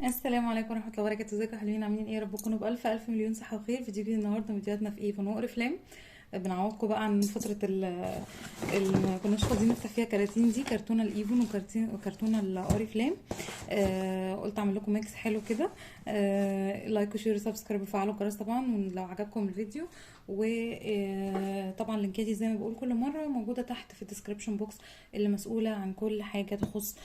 السلام عليكم ورحمه الله وبركاته. ازيكم يا حلوين؟ عاملين ايه؟ يا رب تكونوا بالف الف مليون صحه وخير. فيديو جديد النهارده من فيديوهاتنا في ايفون واوريفلام. بنعوضكم بقى عن فتره اللي ما كناش فاضيين نفتح فيها كراتين دي، كرتونه الايفون وكرتونه الاوريفلام. قلت اعمل لكم ميكس حلو كده. لايك وشير وسبسكرايب وفعلوا الجرس طبعا لو عجبكم الفيديو. وطبعا لينكاتي زي ما بقول كل مره موجوده تحت في الديسكريبشن بوكس، اللي مسؤوله عن كل حاجه تخص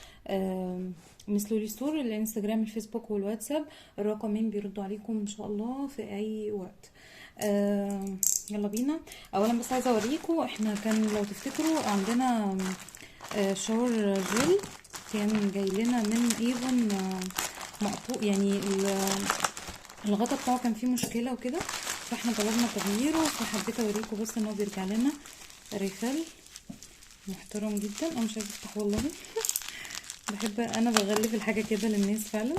مثل الستور، الانستجرام، الفيسبوك والواتساب. الرقمين بيردوا عليكم ان شاء الله في اي وقت. يلا بينا. اولا بس عايزه اوريكم، احنا كان لو تفتكروا عندنا شاور جل كان جاي لنا من ايفون مقطوع، يعني الغطا بتاعه كان فيه مشكله وكده، فاحنا طلبنا تغييره. فحبيت اوريكم بس ان هو بيرجع لنا ريفل محترم جدا. انا مش عايزه افتح والله بحب انا بغلف الحاجه كده للناس فعلا،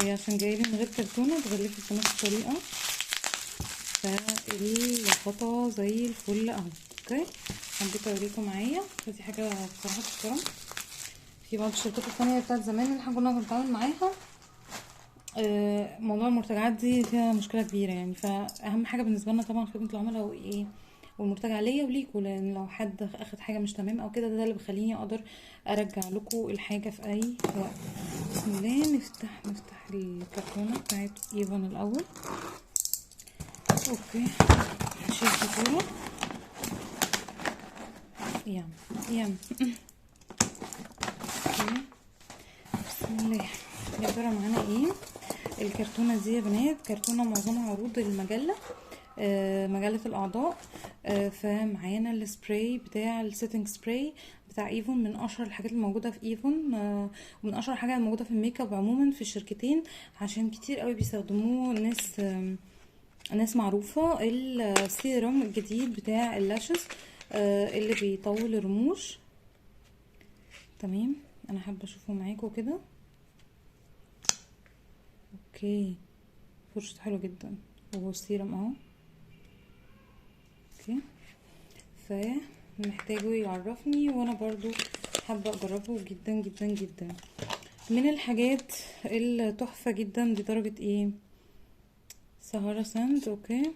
هي عشان جايلي من غير كرتونه بغلفها بنفس الطريقه. فالغطا زي الفل اهو. اوكي، حبيت اوريكم معايا، فدي حاجه بصراحه تحترم. في بعض الشركات الثانيه بتاعت زمان اللي احنا كنا بنتعامل معاها، موضوع المرتجعات دي فيها مشكله كبيره يعني. فاهم حاجه بالنسبه لنا طبعا خدمه العملاء وايه والمرتجع ليا وليكوا، لان لو حد اخد حاجه مش تمام او كده، ده اللي بيخليني اقدر ارجع لكم الحاجه في اي وقت. بسم الله. نفتح الكرتونه بتاعت ايفون الاول. اوكي، نشيل الكرتونه. يام يام اوكي، بسم الله. يا ترى معانا ايه الكرتونه دي يا بنات؟ كرتونه معظمها عروض المجله، مجله الاعضاء. فمعانا السبراي بتاع السيتنج سبراي بتاع ايفون، من اشهر الحاجات الموجوده في ايفون، ومن اشهر حاجه الموجوده في الميك اب عموما في الشركتين، عشان كتير قوي بيستخدموه ناس معروفه. السيرم الجديد بتاع اللاشز اللي بيطول الرموش. تمام، انا حابه اشوفه معاكم كده. اوكي، فرشته حلوه جدا والسيرم اهو. اوكي، فمحتاجه يعرفني وانا برضو حابه اجربه جدا جدا جدا. من الحاجات التحفه جدا دي درجه ايه؟ سهارة ساند. اوكي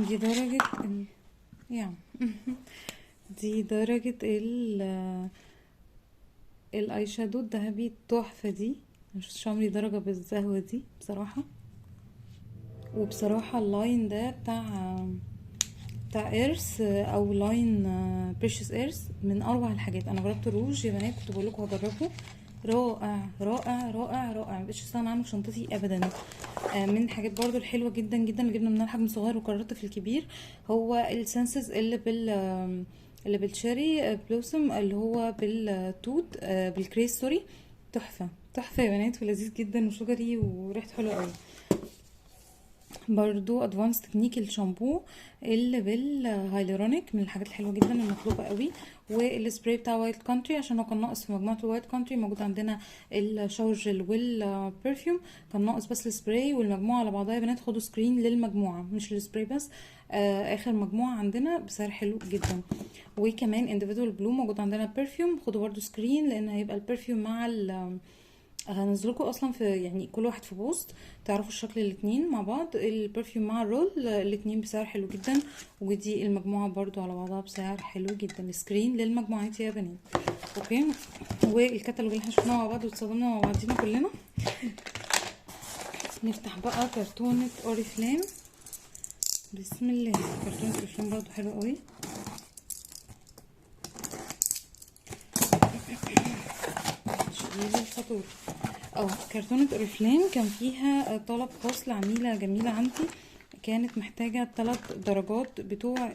دي درجه يعني دي درجه الاي شادو الذهبي التحفه دي. مشفتش عمري درجه بالزهوه دي بصراحه. وبصراحه اللاين ده بتاع ايرث او لاين بريشيوس ايرث من اروع الحاجات. انا جربت الروج يا بنات، كنت بقول لكم هجربه، رائع رائع رائع رائع، مبقتش استغنى عنه في شنطتي ابدا. من الحاجات برضو الحلوه جدا جدا اللي جبنا منها الحجم الصغير وقررت في الكبير، هو السنسز اللي بالشيري بلوسم، اللي هو بالتوت بالكريس سوري. تحفه تحفه يا بنات، ولذيذ جدا وشجري وريحته حلوه قوي. برضو ادفانس تكنيك الشامبو اللي بالهايلورونيك، من الحاجات الحلوه جدا المطلوبه قوي. والسبراي بتاع وايت كونتري، عشان هو كان ناقص في مجموعه الوايت كونتري. موجود عندنا الشاور جل والبرفيوم، كان ناقص بس السبراي. والمجموعه على بعضها يا بنات خدوا سكرين للمجموعه مش السبراي بس. اخر مجموعه عندنا بسعر حلو جدا. وكمان انديفيدوال بلو موجود عندنا برفيوم، خدوا برضو سكرين، لان هيبقى البرفيوم مع هنزلكم اصلا في يعني كل واحد في بوست تعرفوا الشكل الاتنين مع بعض. البرفيوم مع الرول الاتنين بسعر حلو جدا، ودي المجموعة برضو على بعضها بسعر حلو جدا. سكرين للمجموعات يا بنات. اوكي، والكتالوج اللي احنا شفناه مع بعض واتصدمنا مع بعضينا كلنا. نفتح بقى كرتونة اوريفلام. بسم الله. كرتونة اوريفلام برضو حلو قوي. شيل الفاتورة. كرتونة اوريفلام كان فيها طلب خاص لعميلة جميلة عندي، كانت محتاجة 3 درجات بتوع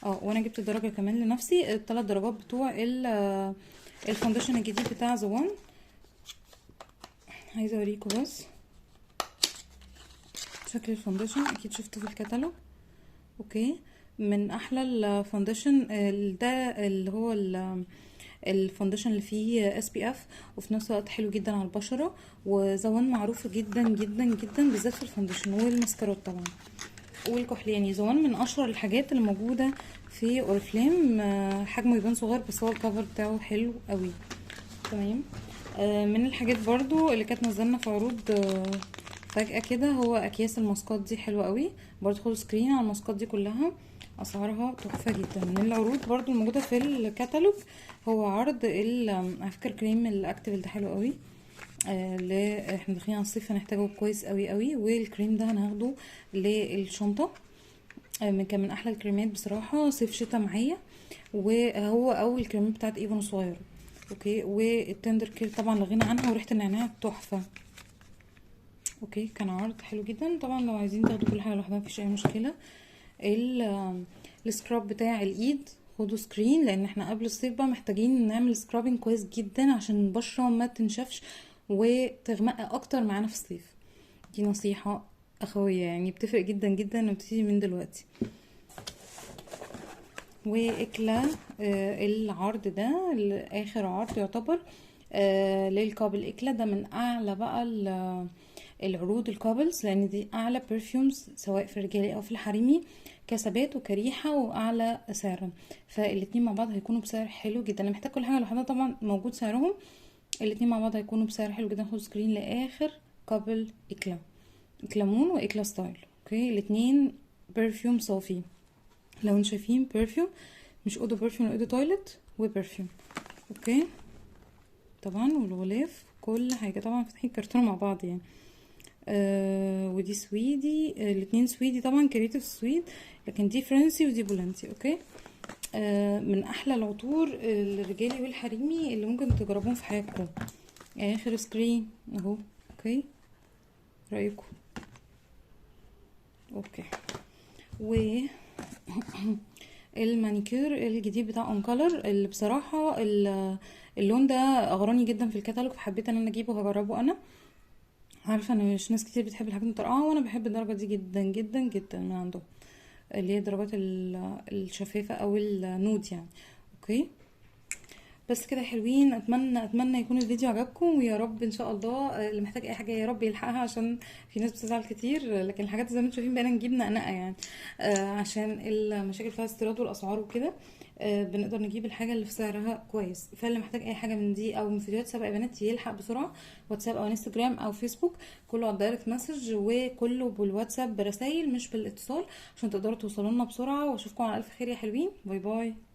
وانا جبت درجة كمان لنفسي. 3 درجات بتوع الفونديشن الجديد بتاع ذا وان. عايزة اوريكم بس شكل الفونديشن، اكيد شفتوا في الكتالوج. اوكي، من احلى الفونديشن ده اللي هو الفونديشن اللي فيه اس بي اف، وفي نفس الوقت حلو جدا على البشره. وزوان معروفه جدا جدا جدا بالذات في الفونديشن والماسكارات طبعا. والكحلياني. زوان من اشهر الحاجات اللي موجوده في اوريفليم. حجمه يبان صغير بس هو الكفر بتاعه حلو قوي. تمام. من الحاجات برضو اللي كانت نزلنا في عروض فجأة كده، هو اكياس الماسكات دي حلوة قوي. برضو خدوا سكرين على الماسكات دي كلها، اسعارها تحفة جدا. من العروض برضو الموجودة في الكتالوج هو عرض على فكرة كريم الاكتيف ده حلو قوي. احنا داخلين على الصيف هنحتاجه كويس قوي قوي. والكريم ده هناخده للشنطة. كان من احلى الكريمات بصراحة، صيف شتا معايا. وهو اول كريمات بتاعت ايفون صغيرة. اوكي. والتندر كير طبعا لا غنى عنها، وريحة النعناع تحفة. اوكي. كان عرض حلو جدا. طبعا لو عايزين تاخدوا كل حاجة لوحدها مفيش اي مشكلة. السكراب بتاع الايد خدوا سكرين، لان احنا قبل الصيف بقى محتاجين نعمل سكرابنج كويس جدا عشان البشرة ما تنشفش وتغمق اكتر معانا في الصيف. دي نصيحة اخوية يعني، بتفرق جدا جدا لما بتيجي من دلوقتي. واكلا العرض ده اخر عرض يعتبر للكابل. اكلا ده من اعلى بقى العروض الكابلز، لان دي اعلى برفيومز سواء في الرجالي او في الحريمي كثبات وكريحه واعلى سعرا. فالاتنين مع بعض هيكونوا بسعر حلو جدا. انا محتاج كل حاجه لوحدها طبعا موجود سعرهم. الاتنين مع بعض هيكونوا بسعر حلو جدا. خدوا سكرين لاخر كابل اكلا، اكلامون واكلا ستايل. اوكي. الاتنين برفيوم صافي. لو انتوا شايفين برفيوم مش اودو برفيوم، اودو تويلت وبرفيوم. اوكي. طبعا والغلاف كل حاجه طبعا فاتحين كرتون مع بعض يعني. ودي سويدي. الاتنين سويدي طبعا، كريتيف سويد، لكن دي فرنسي ودي بولندي. اوكي. من احلى العطور الرجالي والحريمي اللي ممكن تجربوهم في حياتكم. اخر سكرين اهو. اوكي. رايكم؟ اوكي. و المانيكير الجديد بتاع اون كولر، اللي بصراحه اللون ده اغراني جدا في الكتالوج، فحبيت ان انا اجيبه وهجربه انا. عارفه انا مش ناس كتير بتحب الحاجات المطرقعه، وانا بحب الدرجه دي جدا جدا جدا من عندهم، اللي هي درجات الشفافه او النود يعني. اوكي. بس كده حلوين. اتمنى يكون الفيديو عجبكم، ويا رب ان شاء الله اللي محتاج اي حاجه يا رب يلحقها، عشان في ناس بتزعل كتير. لكن الحاجات زي ما انتم شايفين بقينا نجيب نقنقه يعني، عشان المشاكل فيها استيراد والاسعار وكده. بنقدر نجيب الحاجه اللي في سعرها كويس. فاللي محتاج اي حاجه من دي او من فيديوهات سابقه يا بنات يلحق بسرعه. واتساب او انستجرام او فيسبوك، كله على الدايركت مسج، وكله بالواتساب برسايل مش بالاتصال، عشان تقدروا توصلوا لنا بسرعه. واشوفكم على الف خير يا حلوين. باي باي.